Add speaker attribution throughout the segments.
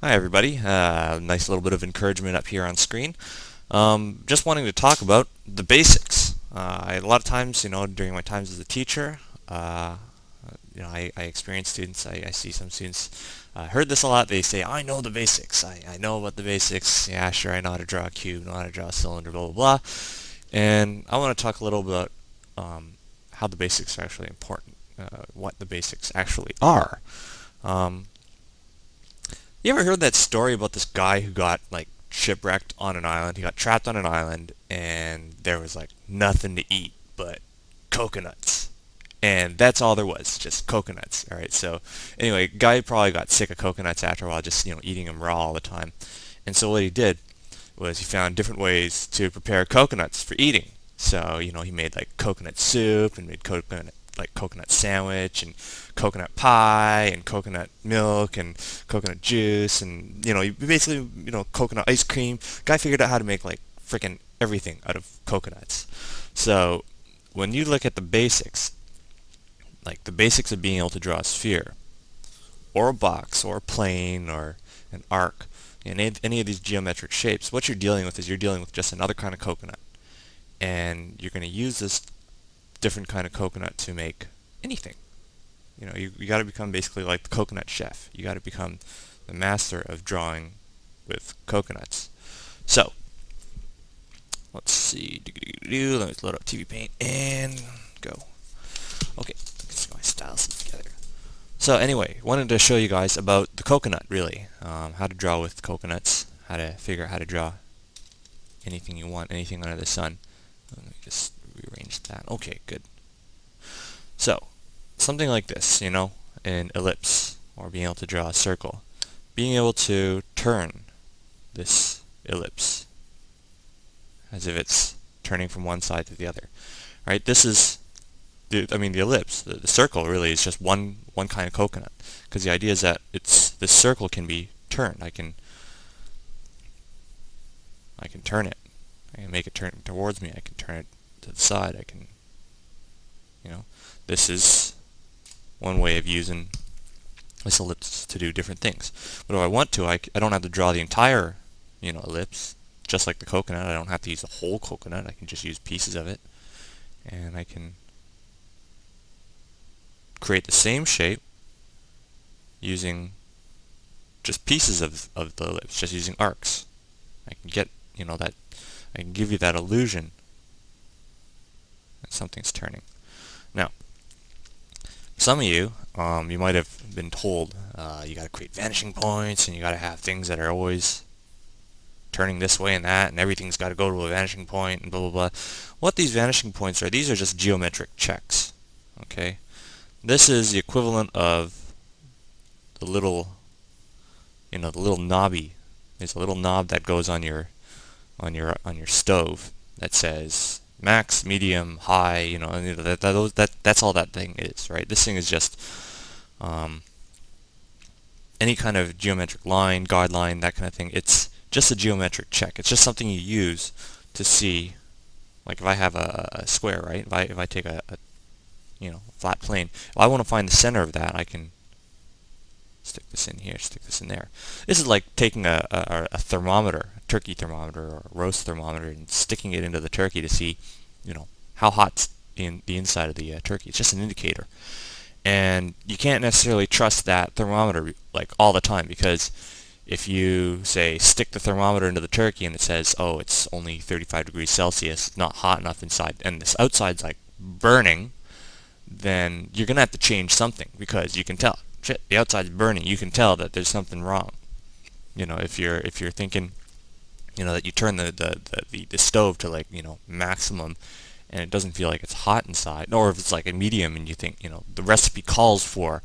Speaker 1: Hi everybody, nice little bit of encouragement up here on screen. Just wanting to talk about the basics. A lot of times, during my times as a teacher, I experience students, I see some students, heard this a lot, they say, I know the basics, I know about the basics, yeah sure, I know how to draw a cube, know how to draw a cylinder, blah blah blah. And I want to talk a little about how the basics are actually important, what the basics actually are. Um, You ever heard that story about this guy who got like shipwrecked on an island? He got trapped on an island and there was like nothing to eat but coconuts. And that's all there was, just coconuts. All right. So anyway, guy probably got sick of coconuts after a while, just eating them raw all the time. And so what he did was he found different ways to prepare coconuts for eating. So, he made like coconut soup and made coconut sandwich and coconut pie and coconut milk and coconut juice and basically coconut ice cream. Guy figured out how to make like freaking everything out of coconuts. So, when you look at the basics, like the basics of being able to draw a sphere or a box or a plane or an arc, in any of these geometric shapes, what you're dealing with is you're dealing with just another kind of coconut. And you're going to use this different kind of coconut to make anything. You got to become basically like the coconut chef. You got to become the master of drawing with coconuts. So, let's see. Let me load up TV Paint and go. Okay, let's get my styles together. So anyway, wanted to show you guys about the coconut, really. How to draw with coconuts, how to figure out how to draw anything you want, anything under the sun. Let me just rearrange that. Okay, good. So, something like this, an ellipse, or being able to draw a circle. Being able to turn this ellipse as if it's turning from one side to the other. Right? This is the ellipse, the circle really is just one kind of coconut. Because the idea is that this circle can be turned. I can turn it. I can make it turn towards me. I can turn it to the side. I can, this is one way of using this ellipse to do different things. But if I want to, I don't have to draw the entire, ellipse, just like the coconut. I don't have to use the whole coconut. I can just use pieces of it. And I can create the same shape using just pieces of the ellipse, just using arcs. I can get, that, I can give you that illusion that something's turning. Now, some of you, you might have been told you got to create vanishing points and you got to have things that are always turning this way and that, and everything's got to go to a vanishing point and blah blah blah. What these vanishing points are, these are just geometric checks. Okay, this is the equivalent of the little, the little knobby. There's a little knob that goes on your stove that says max, medium, high. And that's all that thing is, right? This thing is just any kind of geometric line, guideline, that kind of thing. It's just a geometric check. It's just something you use to see, like if I have a square, right? If I take a flat plane, if I want to find the center of that, I can stick this in here, stick this in there. This is like taking a thermometer, a turkey thermometer or a roast thermometer, and sticking it into the turkey to see, how hot's in the inside of the turkey. It's just an indicator. And you can't necessarily trust that thermometer like all the time, because if you say stick the thermometer into the turkey and it says, oh, it's only 35 degrees Celsius, it's not hot enough inside, and this outside's like burning, then you're gonna have to change something, because you can tell, shit, the outside's burning. You can tell that there's something wrong. If you're thinking, that you turn the stove to like maximum, and it doesn't feel like it's hot inside, or if it's like a medium and you think, the recipe calls for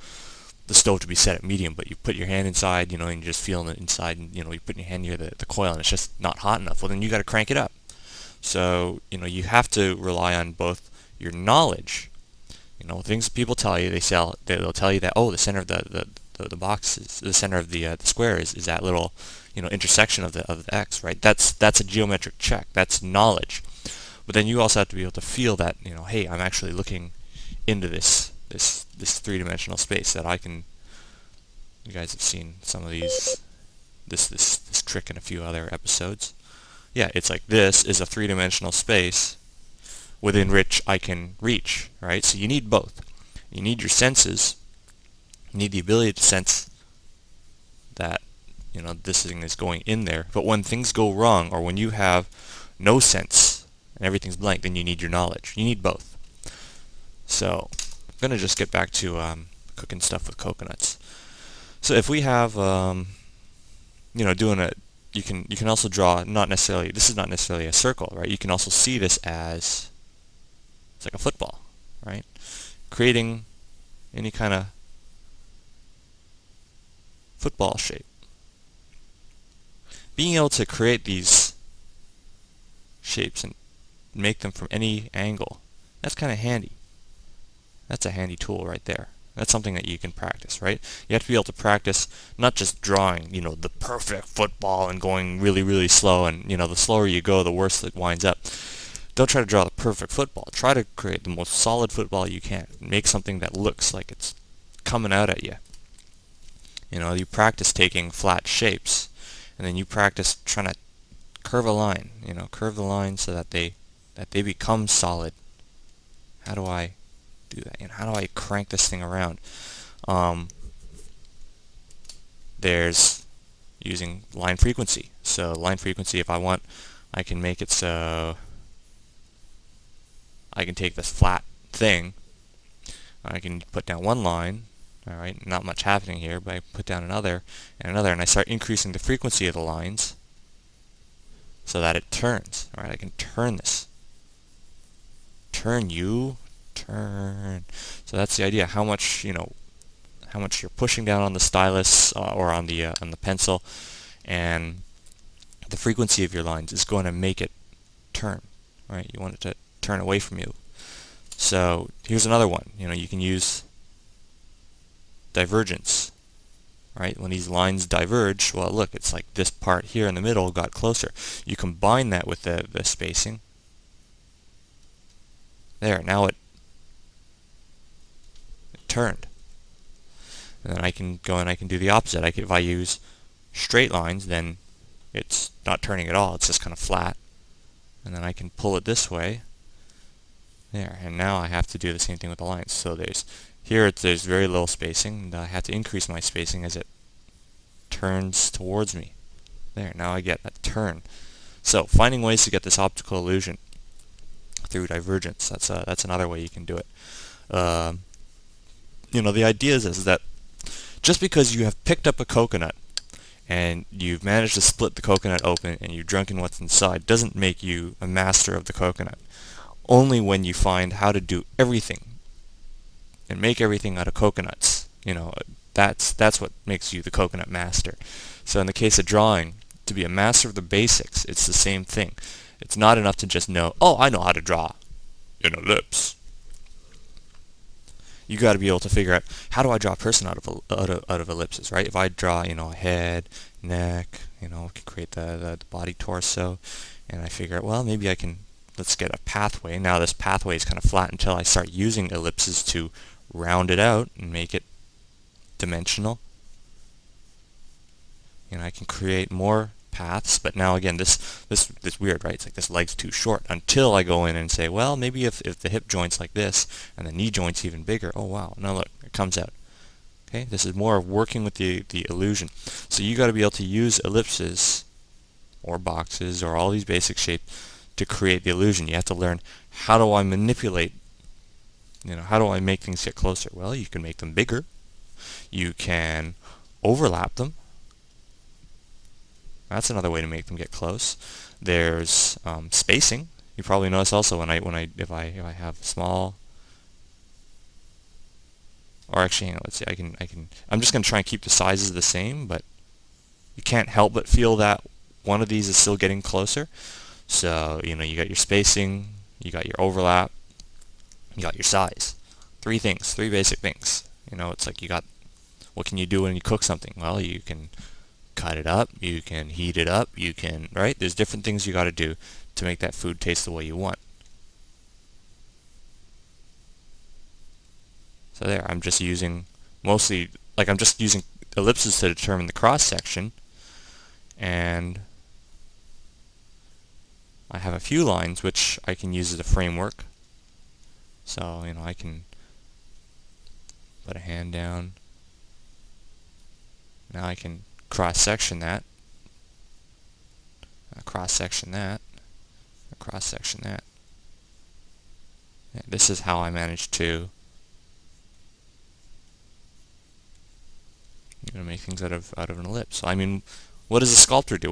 Speaker 1: the stove to be set at medium, but you put your hand inside, and you're just feeling it inside, and you put your hand near the coil and it's just not hot enough, well then you got to crank it up. So, you have to rely on both your knowledge, things that people tell you, they'll tell you that, oh, the center of the box is, the center of the square is that little, intersection of the X, right? That's a geometric check. That's knowledge. But then you also have to be able to feel that, hey, I'm actually looking into this three-dimensional space that I can. You guys have seen some of these this trick in a few other episodes. Yeah, it's like this is a three-dimensional space within which I can reach, right? So you need both. You need your senses. You need the ability to sense that, this thing is going in there. But when things go wrong, or when you have no sense and everything's blank, then you need your knowledge. You need both. So I'm going to just get back to cooking stuff with coconuts. So if we have, doing a, you can also draw, not necessarily, this is not necessarily a circle, right? You can also see this as, it's like a football, right? Creating any kind of football shape. Being able to create these shapes and make them from any angle, that's kind of handy. That's a handy tool right there. That's something that you can practice, right? You have to be able to practice not just drawing, the perfect football and going really, really slow, and, the slower you go, the worse it winds up. Don't try to draw the perfect football. Try to create the most solid football you can. Make something that looks like it's coming out at you. You practice taking flat shapes, and then you practice trying to curve a line, curve the line so that they become solid. How do I do that? How do I crank this thing around? There's using line frequency. So line frequency, if I want, I can make it so I can take this flat thing, I can put down one line, alright, not much happening here, but I put down another, and I start increasing the frequency of the lines so that it turns. Alright, I can turn this. Turn. So that's the idea. How much you're pushing down on the stylus or on the pencil, and the frequency of your lines is going to make it turn. Right? You want it to turn away from you. So here's another one. You can use divergence. Right? When these lines diverge, well, look, it's like this part here in the middle got closer. You combine that with the spacing. There, now it turned. And then I can go and I can do the opposite. If I use straight lines, then it's not turning at all. It's just kind of flat. And then I can pull it this way. There, and now I have to do the same thing with the lines. So there's very little spacing, and I have to increase my spacing as it turns towards me. There, now I get that turn. So finding ways to get this optical illusion through divergence. That's another way you can do it. The idea is that just because you have picked up a coconut and you've managed to split the coconut open and you've drunken what's inside doesn't make you a master of the coconut. Only when you find how to do everything and make everything out of coconuts, that's what makes you the coconut master. So in the case of drawing, to be a master of the basics, it's the same thing. It's not enough to just know, oh, I know how to draw an ellipse. You got to be able to figure out, how do I draw a person out of ellipses, right? If I draw, a head, neck, I can create the body, torso, and I figure out, well, maybe I can, let's get a pathway. Now this pathway is kind of flat until I start using ellipses to round it out and make it dimensional. I can create more paths, but now again, this weird, right? It's like this leg's too short, until I go in and say, well, maybe if the hip joint's like this and the knee joint's even bigger, oh wow, now look, it comes out. Okay, this is more of working with the illusion. So you got to be able to use ellipses or boxes or all these basic shapes to create the illusion. You have to learn, how do I manipulate, how do I make things get closer? Well, you can make them bigger. You can overlap them. That's another way to make them get close. There's spacing. You probably notice also if I have small, or actually, let's see, I'm just going to try and keep the sizes the same, but you can't help but feel that one of these is still getting closer. So, you got your spacing, you got your overlap, you got your size. Three basic things. It's like what can you do when you cook something? Well, you can cut it up, you can heat it up, right? There's different things you got to do to make that food taste the way you want. So there, I'm just using ellipses to determine the cross section, and I have a few lines which I can use as a framework. So, I can put a hand down. Now I can cross-section that, cross-section that, cross-section that. And this is how I managed to make things out of an ellipse. So, I mean, what does a sculptor do?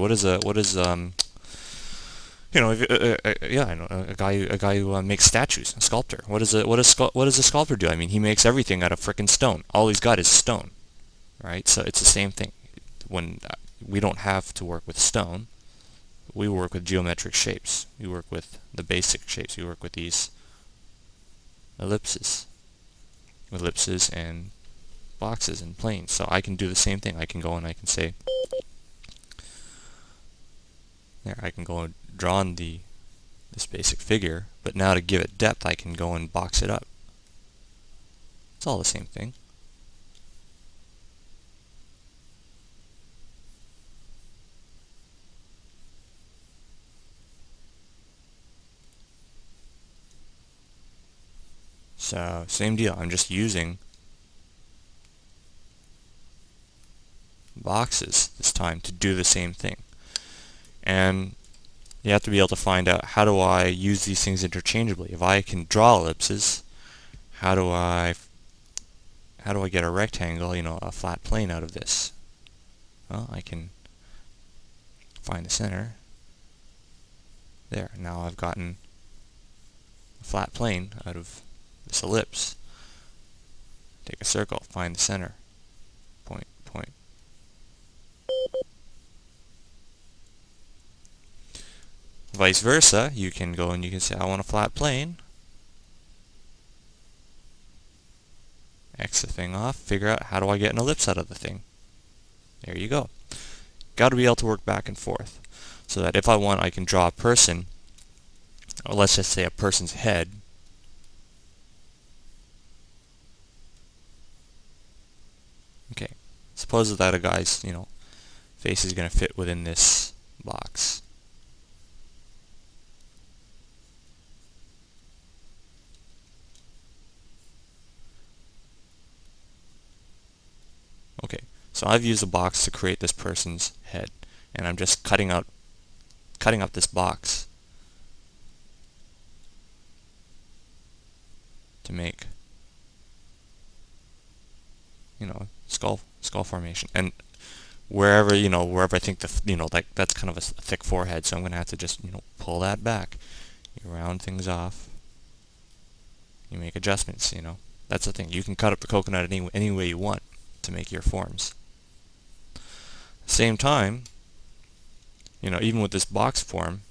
Speaker 1: Yeah, I know a guy who makes statues, a sculptor. What does a sculptor do? I mean, he makes everything out of frickin' stone. All he's got is stone, right? So it's the same thing. When we don't have to work with stone, we work with geometric shapes. We work with the basic shapes. We work with these ellipses and boxes and planes. So I can do the same thing. I can go and I can say, there, I can go and draw on this basic figure, but now to give it depth, I can go and box it up. It's all the same thing. So, same deal. I'm just using boxes this time to do the same thing. And you have to be able to find out, how do I use these things interchangeably? If I can draw ellipses, how do I get a rectangle, a flat plane out of this? Well, I can find the center. There. Now I've gotten a flat plane out of this ellipse. Take a circle, find the center. Point, point. Vice versa, you can go and you can say, I want a flat plane. X the thing off, figure out, how do I get an ellipse out of the thing? There you go. Got to be able to work back and forth. So that if I want, I can draw a person, or let's just say a person's head. Okay, suppose that a guy's, face is going to fit within this box. Okay, so I've used a box to create this person's head, and I'm just cutting up this box to make, skull formation. And wherever I think like that's kind of a thick forehead, so I'm going to have to just pull that back. You round things off. You make adjustments. That's the thing. You can cut up the coconut any way you want to make your forms. Same time, even with this box form,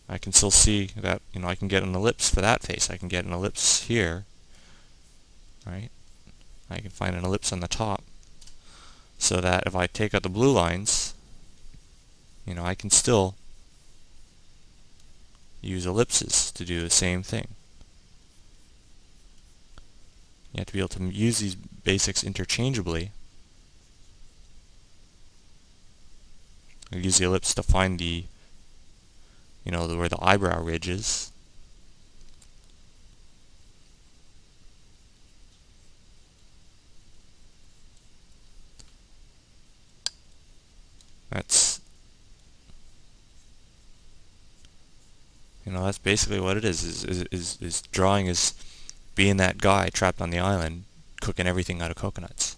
Speaker 1: I can still see that I can get an ellipse for that face. I can get an ellipse here, right? I can find an ellipse on the top, so that if I take out the blue lines, I can still use ellipses to do the same thing. You have to be able to use these basics interchangeably. I use the ellipse to find the, where the eyebrow ridge is. That's basically what it is drawing is being that guy trapped on the island cooking everything out of coconuts.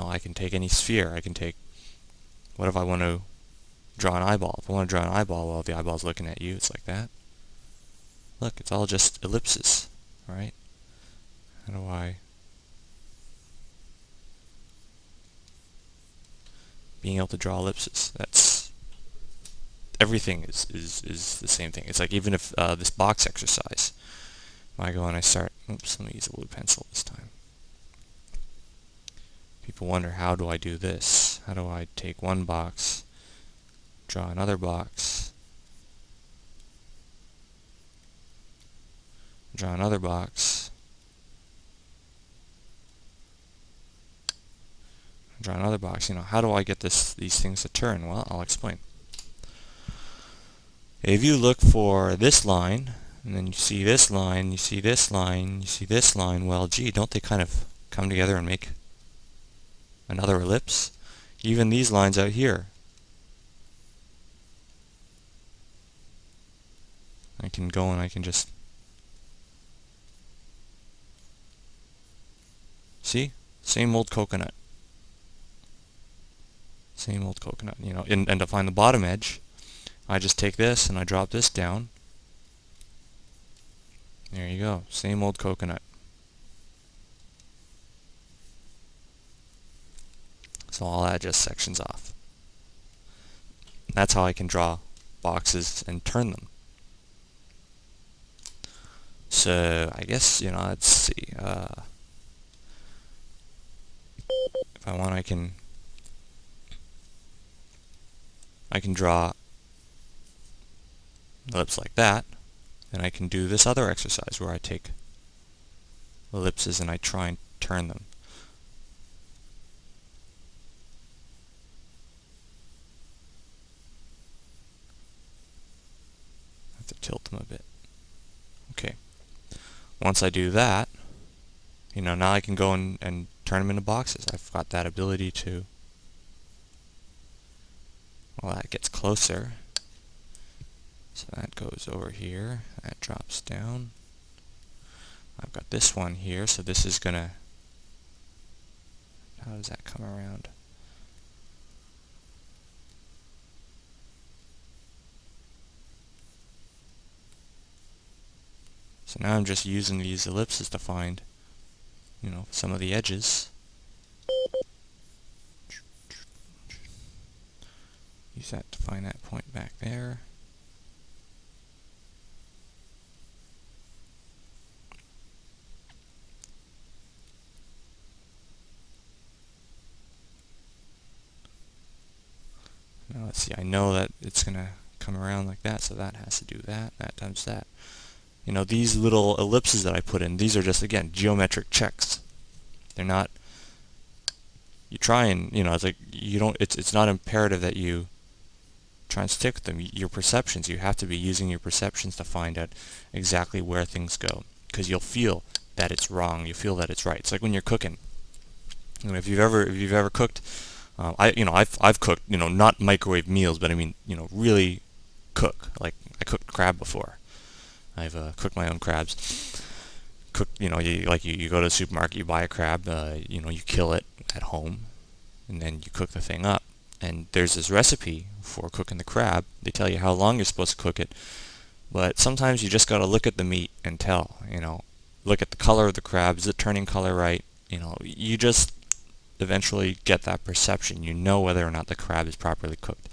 Speaker 1: I can take any sphere. I can take, what if I want to draw an eyeball? If I want to draw an eyeball, well, the eyeball's looking at you, it's like that. Look, it's all just ellipses, right? How do I... Being able to draw ellipses, that's... Everything is the same thing. It's like, even if this box exercise, I go and I start... Oops, let me use a blue pencil this time. People wonder, how do I do this? How do I take one box, draw another box, draw another box, Draw another box. How do I get these things to turn? Well, I'll explain. If you look for this line, and then you see this line, you see this line, you see this line, well, gee, don't they kind of come together and make another ellipse? Even these lines out here. I can go and I can just see? Same old coconut. Same old coconut. And to find the bottom edge, I just take this and I drop this down. There you go. Same old coconut. So all that just sections off. That's how I can draw boxes and turn them. So I guess, let's see. If I want, I can draw an ellipse like that. Then I can do this other exercise where I take ellipses and I try and turn them. I have to tilt them a bit. Okay. Once I do that, now I can go and turn them into boxes. I've got that ability to. Well, that gets closer. So that goes over here. That drops down. I've got this one here, so this is gonna. How does that come around? So now I'm just using these ellipses to find, some of the edges. Use that to find that point back there. Now let's see, I know that it's going to come around like that, so that has to do that, that times that. These little ellipses that I put in, these are just, again, geometric checks. They're not, you try and, it's like, it's not imperative that you try and stick with them. Your perceptions, you have to be using your perceptions to find out exactly where things go. Because you'll feel that it's wrong, you feel that it's right. It's like when you're cooking. If you've ever cooked, I've cooked, not microwave meals, but I mean, really cook. Like, I cooked crab before. I've cooked my own crabs. You go to the supermarket, you buy a crab, you kill it at home, and then you cook the thing up. And there's this recipe for cooking the crab. They tell you how long you're supposed to cook it, but sometimes you just got to look at the meat and tell. Look at the color of the crab. Is it turning color right? You just eventually get that perception. You know whether or not the crab is properly cooked.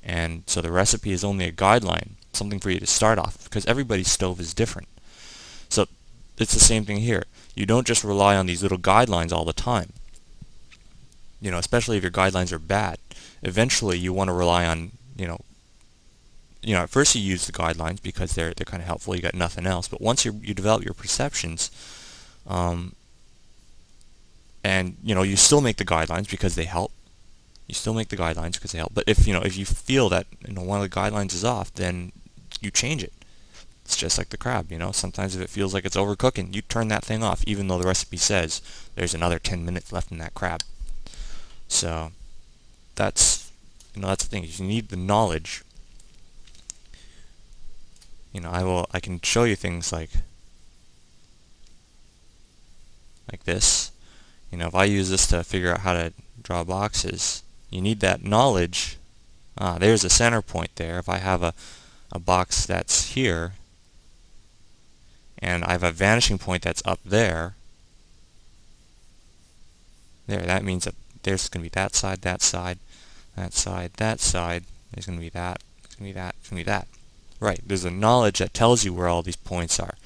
Speaker 1: And so the recipe is only a guideline, something for you to start off, because everybody's stove is different. So it's the same thing here. You don't just rely on these little guidelines all the time. Especially if your guidelines are bad. Eventually you want to rely on, at first you use the guidelines because they're kind of helpful, you got nothing else. But once you develop your perceptions, and you still make the guidelines because they help. You still make the guidelines because they help. But if you feel that one of the guidelines is off, then you change it. It's just like the crab, Sometimes if it feels like it's overcooking, you turn that thing off, even though the recipe says there's another 10 minutes left in that crab. So that's that's the thing. You need the knowledge. I can show you things like this. If I use this to figure out how to draw boxes, you need that knowledge. There's a center point there. If I have a box that's here, and I have a vanishing point that's up there, that means that there's going to be that side, that side, that side, that side. There's going to be that, there's going to be that, there's going to be that. Right, there's a knowledge that tells you where all these points are.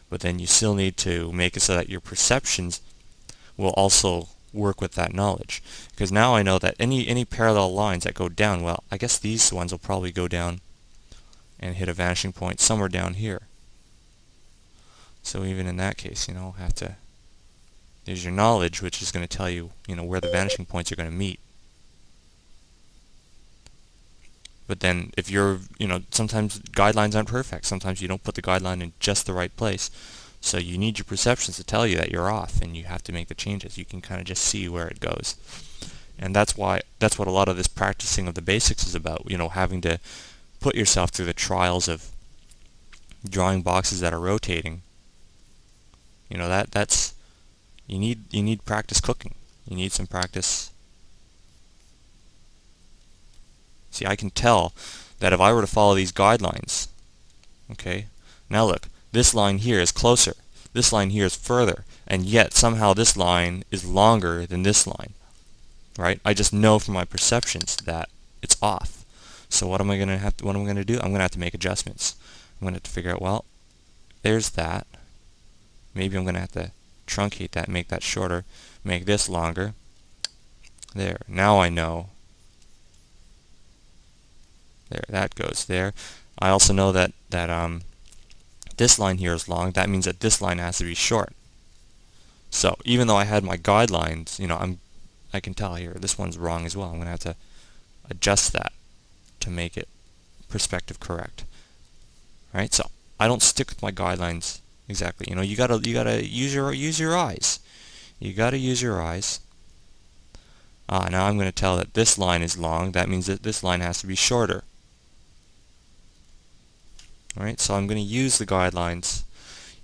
Speaker 1: But then you still need to make it so that your perceptions will also work with that knowledge. Because now I know that any parallel lines that go down, well, I guess these ones will probably go down and hit a vanishing point somewhere down here. So even in that case, I'll have to There's your knowledge, which is going to tell you, where the vanishing points are going to meet. But then if you're, sometimes guidelines aren't perfect. Sometimes you don't put the guideline in just the right place. So you need your perceptions to tell you that you're off, and you have to make the changes. You can kind of just see where it goes. And that's what a lot of this practicing of the basics is about, having to put yourself through the trials of drawing boxes that are rotating. That's you need practice cooking. You need some practice. See, I can tell that if I were to follow these guidelines, okay, now look, this line here is closer, this line here is further, and yet somehow this line is longer than this line, right? I just know from my perceptions that it's off. So what am I going to do? I'm going to have to make adjustments. I'm going to have to figure out, well, there's that. Maybe I'm going to have to truncate that, make that shorter, make this longer. There, now I know. There, that goes there. I also know that this line here is long. That means that this line has to be short. So even though I had my guidelines, I can tell here this one's wrong as well. I'm going to have to adjust that to make it perspective correct. Right? So I don't stick with my guidelines exactly. You gotta use your eyes. You gotta use your eyes. Now I'm going to tell that this line is long. That means that this line has to be shorter. Alright, so I'm going to use the guidelines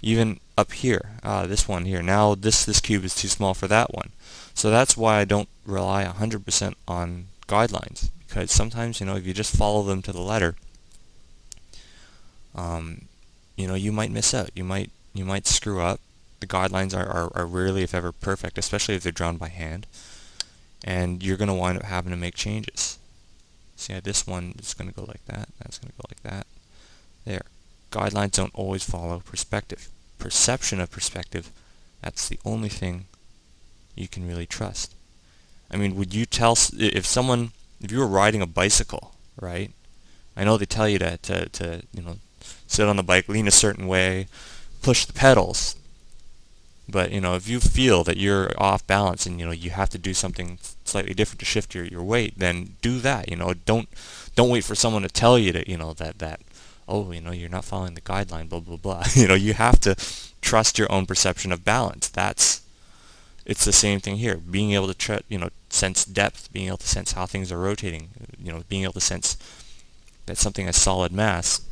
Speaker 1: even up here. This one here. Now this cube is too small for that one. So that's why I don't rely 100% on guidelines, because sometimes, if you just follow them to the letter, you might miss out. You might screw up. The guidelines are rarely, if ever, perfect, especially if they're drawn by hand, and you're going to wind up having to make changes. See, this one is going to go like that. That's going to go like that. There. Guidelines don't always follow perspective. Perception of perspective, that's the only thing you can really trust. I mean, would you tell, if you were riding a bicycle, right? I know they tell you to sit on the bike, lean a certain way, push the pedals. But, if you feel that you're off balance and, you have to do something slightly different to shift your weight, then do that. Don't wait for someone to tell you to, that oh, you're not following the guideline, blah, blah, blah. You have to trust your own perception of balance. It's the same thing here. Being able to, sense depth, being able to sense how things are rotating, being able to sense that something has solid mass,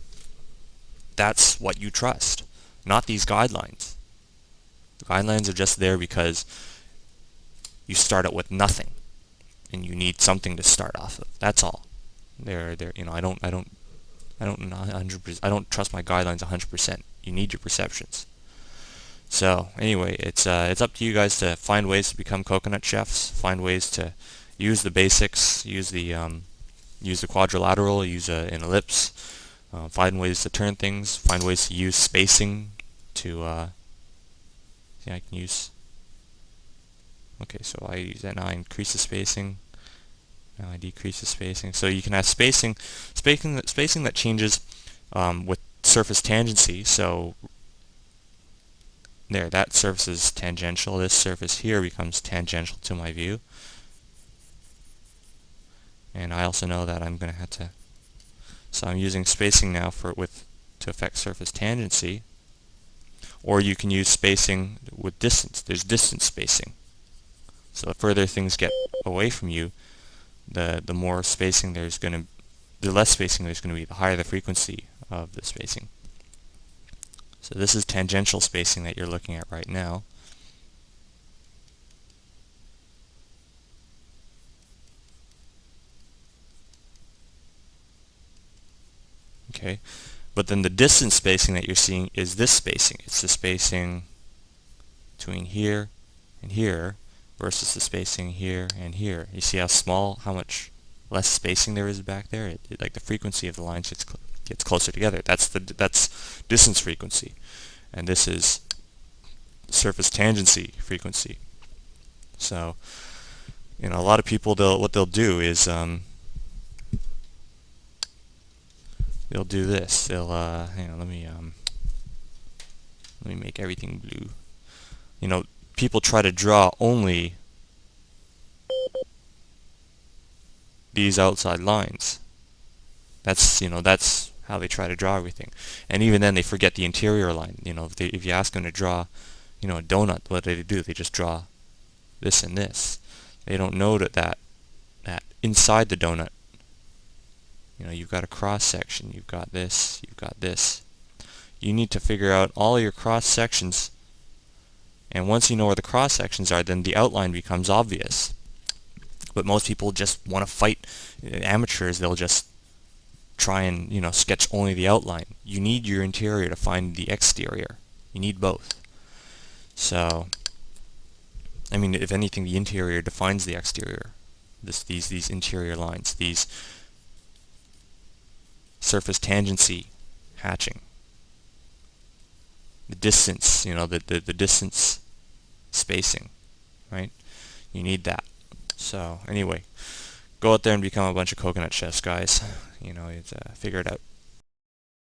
Speaker 1: that's what you trust, not these guidelines. The guidelines are just there because you start out with nothing, and you need something to start off of. That's all. I don't 100%. I don't trust my guidelines 100%. You need your perceptions. So anyway, it's up to you guys to find ways to become coconut chefs. Find ways to use the basics. Use the quadrilateral. Use an ellipse. Find ways to turn things. Find ways to use spacing to. I can use. Okay, so I use that now. I increase the spacing. Now I decrease the spacing. So you can have spacing that changes with surface tangency. So there, that surface is tangential. This surface here becomes tangential to my view. And I also know that I'm going to have to. So I'm using spacing now to affect surface tangency. Or you can use spacing with distance. There's distance spacing. So the further things get away from you, the more spacing there's going to, the less spacing there's going to be, the higher the frequency of the spacing. So this is tangential spacing that you're looking at right now. Okay, but then the distance spacing that you're seeing is this spacing. It's the spacing between here and here versus the spacing here and here. You see how much less spacing there is back there? Like the frequency of the lines gets closer together. That's distance frequency, and this is surface tangency frequency. So, a lot of people, what they'll do is they'll do this. They'll hang on, let me make everything blue. people try to draw only these outside lines. That's how they try to draw everything. And even then they forget the interior line. If you ask them to draw, a donut, what do? They just draw this and this. They don't know that inside the donut, you've got a cross section, you've got this, you've got this. You need to figure out all your cross sections, and once you know where the cross sections are, then the outline becomes obvious. But most people just want to fight. Amateurs, they'll just try and sketch only the outline. You need your interior to find the exterior. You need both. So, I mean, if anything, the interior defines the exterior. These interior lines, these surface tangency hatching, the distance, the distance spacing, right? You need that. So anyway, go out there and become a bunch of coconut chefs, guys. Figure it out.